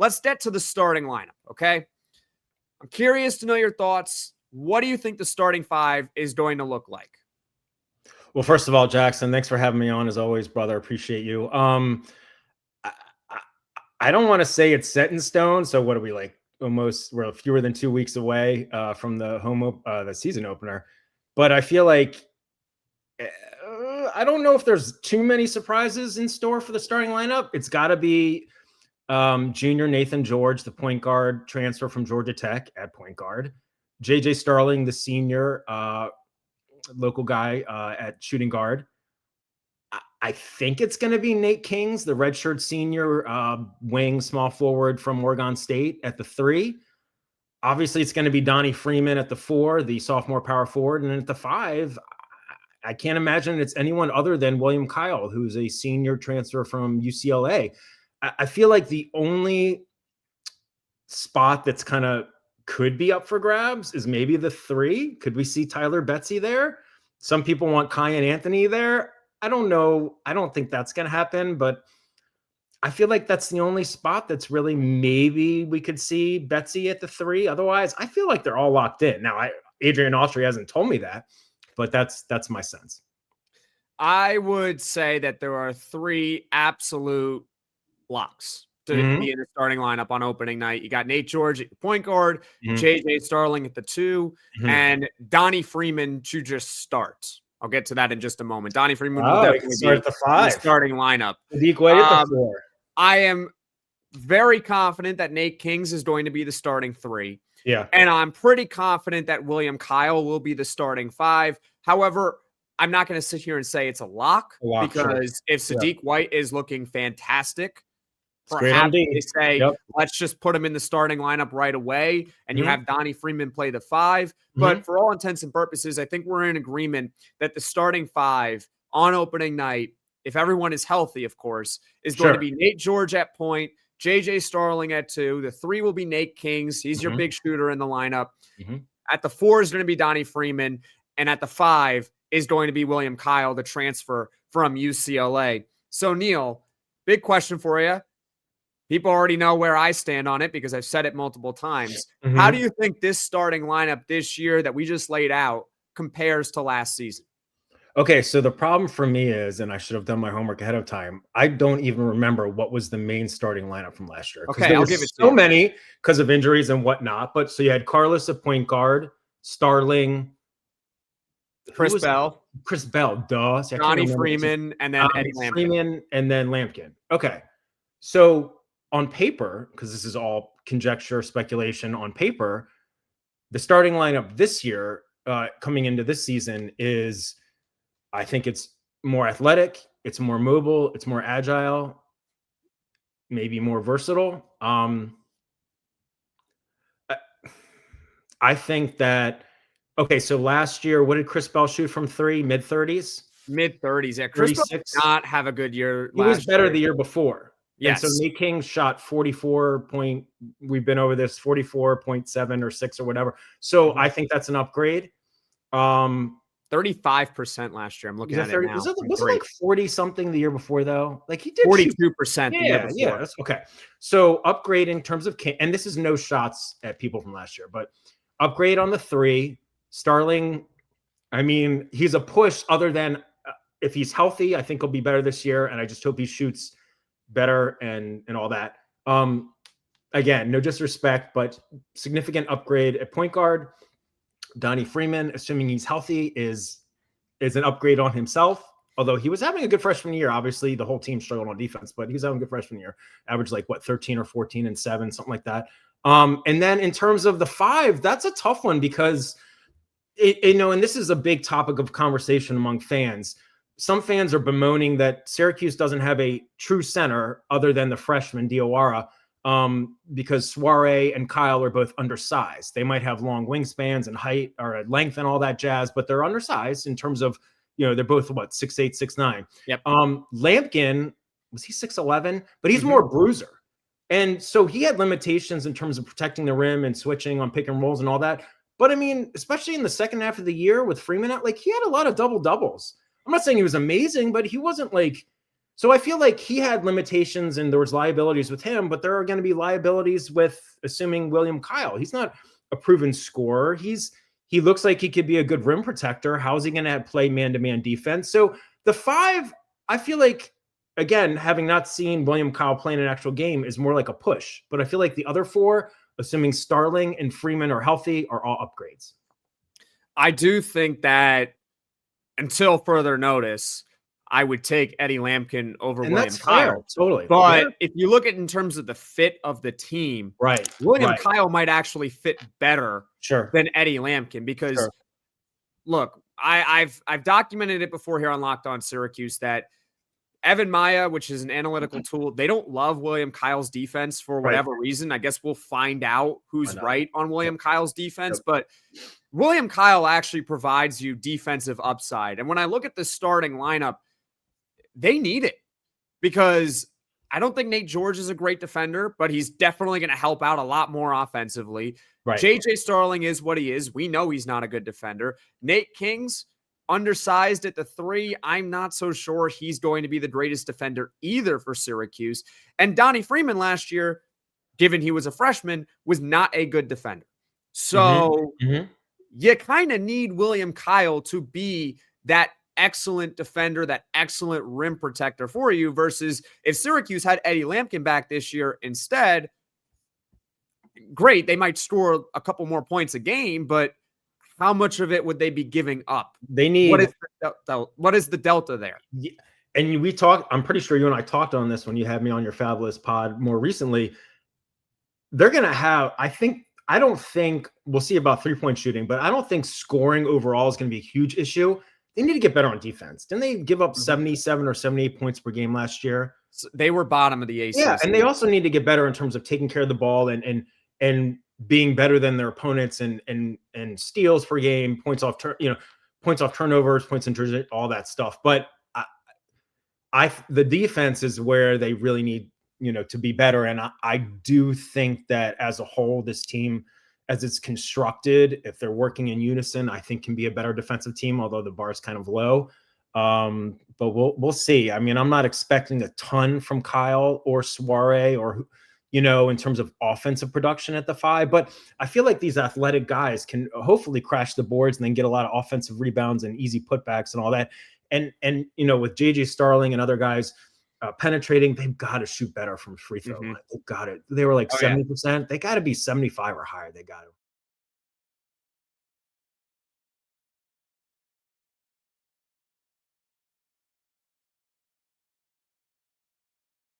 let's get to the starting lineup, okay? I'm curious to know your thoughts. What do you think the starting five is going to look like? Well, first of all, Jackson, thanks for having me on as always, brother. Appreciate you. I don't want to say it's set in stone. So what are we like? We're fewer than 2 weeks away from the season opener. But I feel like I don't know if there's too many surprises in store for the starting lineup. It's got to be junior Naithan George, the point guard transfer from Georgia Tech at point guard. JJ Starling, the senior local guy at shooting guard. I think it's going to be Nate Kings, the redshirt senior wing small forward from Oregon State at the 3. Obviously, it's going to be Donnie Freeman at the 4, the sophomore power forward. And at the 5, I can't imagine it's anyone other than William Kyle, who's a senior transfer from UCLA. I feel like the only spot that's kind of could be up for grabs is maybe the 3. Could we see Tyler Betsy there? Some people want Kyan Anthony there. I don't know. I don't think that's going to happen, but I feel like that's the only spot that's really maybe we could see Betsy at the 3. Otherwise, I feel like they're all locked in. Now, Adrian Autry hasn't told me that, but that's my sense. I would say that there are 3 absolute locks to be in the starting lineup on opening night. You got Nate George at the point guard, JJ Starling at the 2, and Donnie Freeman to just start. I'll get to that in just a moment. Donnie Freeman will definitely be at the 5. The starting lineup. Sadiq White at the 4. I am very confident that Nate Kings is going to be the starting 3. Yeah. And I'm pretty confident that William Kyle will be the starting 5. However, I'm not going to sit here and say it's a lock because if Sadiq White is looking fantastic, perhaps they say, let's just put him in the starting lineup right away, and you have Donnie Freeman play the 5. But for all intents and purposes, I think we're in agreement that the starting 5 on opening night, if everyone is healthy, of course, is going to be Nate George at point, JJ Starling at 2. The 3 will be Nate Kings. He's your big shooter in the lineup. At the 4 is going to be Donnie Freeman. And at the 5 is going to be William Kyle, the transfer from UCLA. So, Neil, big question for you. People already know where I stand on it because I've said it multiple times. How do you think this starting lineup this year that we just laid out compares to last season? Okay, so the problem for me is, and I should have done my homework ahead of time, I don't even remember what was the main starting lineup from last year. Okay, I'll give it so many because of injuries and whatnot. But so you had Carlos at point guard, Starling, Chris Bell, duh. See, Donnie Freeman, and then Eddie Lampkin. Freeman, and then Lampkin. Okay, so on paper, because this is all conjecture, speculation on paper, the starting lineup this year, coming into this season, is, I think it's more athletic, it's more mobile, it's more agile, maybe more versatile. I think that, okay, so last year, what did Chris Bell shoot from 3? Mid-30s? Mid-30s, yeah. Chris Bell did not have a good year last year. He was better the year before. Yes. And so Nate King shot we've been over this, 44.7 or 6 or whatever. So I think that's an upgrade. 35% last year. I'm looking at it now. Was it like 40 something the year before though? Like he did 42% the year before. Yeah, that's okay. So upgrade in terms of King, and this is no shots at people from last year, but upgrade on the 3. Starling, I mean, he's a push other than if he's healthy, I think he'll be better this year. And I just hope he shoots better and all that. Again, no disrespect, but significant upgrade at point guard. Donnie Freeman, assuming he's healthy, is an upgrade on himself. Although he was having a good freshman year. Obviously, the whole team struggled on defense, but he was having a good freshman year. Averaged like 13 or 14 and 7, something like that. And then in terms of the 5, that's a tough one because and this is a big topic of conversation among fans. Some fans are bemoaning that Syracuse doesn't have a true center other than the freshman Diawara, because Soiree and Kyle are both undersized. They might have long wingspans and height or length and all that jazz, but they're undersized in terms of, they're both 6'8", 6'9". Yep. Lampkin, was he 6'11"? But he's more bruiser. And so he had limitations in terms of protecting the rim and switching on pick and rolls and all that. But I mean, especially in the second half of the year with Freeman out, he had a lot of double doubles. I'm not saying he was amazing, but he wasn't So I feel like he had limitations and there was liabilities with him, but there are going to be liabilities with assuming William Kyle. He's not a proven scorer. He looks like he could be a good rim protector. How's he going to play man-to-man defense? So the 5, I feel like, again, having not seen William Kyle play in an actual game is more like a push. But I feel like the other 4, assuming Starling and Freeman are healthy, are all upgrades. I do think that until further notice, I would take Eddie Lampkin over William Kyle. Totally. But if you look at in terms of the fit of the team, William Kyle might actually fit better than Eddie Lampkin because look, I've documented it before here on Locked On Syracuse that Evan Maya, which is an analytical tool, they don't love William Kyle's defense for whatever reason. I guess we'll find out who's right on William Kyle's defense, but William Kyle actually provides you defensive upside. And when I look at the starting lineup, they need it because I don't think Nate George is a great defender, but he's definitely going to help out a lot more offensively. JJ Starling is what he is. We know he's not a good defender. Nate King's undersized at the 3. I'm not so sure he's going to be the greatest defender either for Syracuse. And Donnie Freeman last year, given he was a freshman, was not a good defender. So you kind of need William Kyle to be that excellent defender, that excellent rim protector for you versus if Syracuse had Eddie Lampkin back this year instead, great, they might score a couple more points a game, but how much of it would they be giving up? They need what is the delta there? Yeah. And we talked, I'm pretty sure you and I talked on this when you had me on your Fabulous pod more recently. They're going to have, I don't think we'll see about 3-point shooting, but I don't think scoring overall is going to be a huge issue. They need to get better on defense. Didn't they give up 77 or 78 points per game last year? So they were bottom of the ACC. Yeah, and they also need to get better in terms of taking care of the ball and being better than their opponents and steals per game, points off turnovers, points in transition, all that stuff. But the defense is where they really need to be better. And I do think that as a whole, this team, as it's constructed, if they're working in unison, I think can be a better defensive team, although the bar is kind of low. But we'll see. I mean, I'm not expecting a ton from Kyle or Soiree or, in terms of offensive production at the 5, but I feel like these athletic guys can hopefully crash the boards and then get a lot of offensive rebounds and easy putbacks and all that. And with JJ Starling and other guys penetrating, they've got to shoot better from free throw line. They've got it. They were like 70%. They got to be 75 or higher. They got to.